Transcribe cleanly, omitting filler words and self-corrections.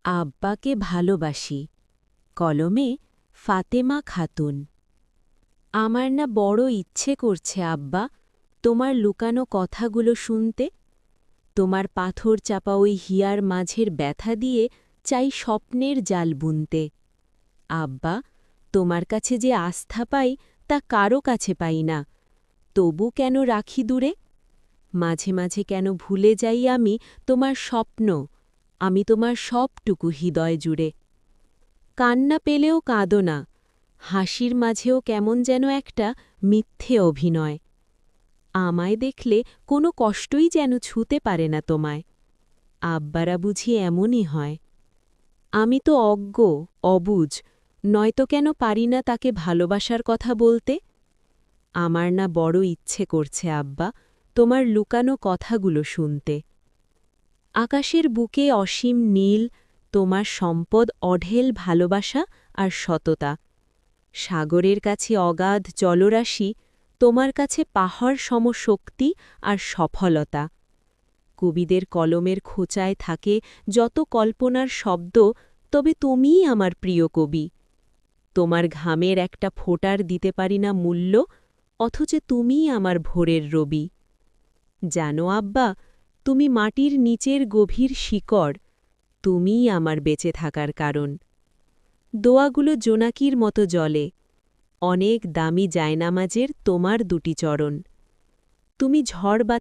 আব্বাকে ভালোবাসি। কলমে ফাতেমা খাতুন। আমার না বড় ইচ্ছে করছে আব্বা, তোমার লুকানো কথাগুলো শুনতে। তোমার পাথর চাপা ওই হিয়ার মাঝের ব্যথা দিয়ে চাই স্বপ্নের জাল বুনতে। আব্বা, তোমার কাছে যে আস্থা পাই তা কারো কাছে পাই না, তবু কেন রাখি দূরে? মাঝে মাঝে কেন ভুলে যাই আমি তোমার স্বপ্ন, আমি তোমার সবটুকু হৃদয় জুড়ে। কান্না পেলেও কাঁদো না, হাসির মাঝেও কেমন যেন একটা মিথ্যে অভিনয়। আমায় দেখলে কোনো কষ্টই যেন ছুতে পারে না তোমায়। আব্বারা বুঝি এমনই হয়। আমি তো অজ্ঞ, অবুঝ, নয়তো কেন পারি না তাকে ভালোবাসার কথা বলতে? আমার না বড় ইচ্ছে করছে আব্বা, তোমার লুকানো কথাগুলো শুনতে। আকাশের বুকে অসীম নীল, তোমার সম্পদ অঢেল ভালোবাসা আর সততা। সাগরের কাছে অগাধ জলরাশি, তোমার কাছে পাহাড় সম শক্তি আর সফলতা। কবিদের কলমের খোঁচায় থাকে যত কল্পনার শব্দ, তবে তুমিই আমার প্রিয় কবি। তোমার ঘামের একটা ফোঁটার দিতে পারি না মূল্য, অথচ তুমিই আমার ভোরের রবি। জানো আব্বা, তুমি মাটির নিচের গভীর শিকড়, তুমিই আমার বেঁচে থাকার কারণ। দোয়াগুলো জোনাকির মতো জলে, অনেক দামি জায়নামাজের তোমার দুটি চরণ। তুমি ঝড়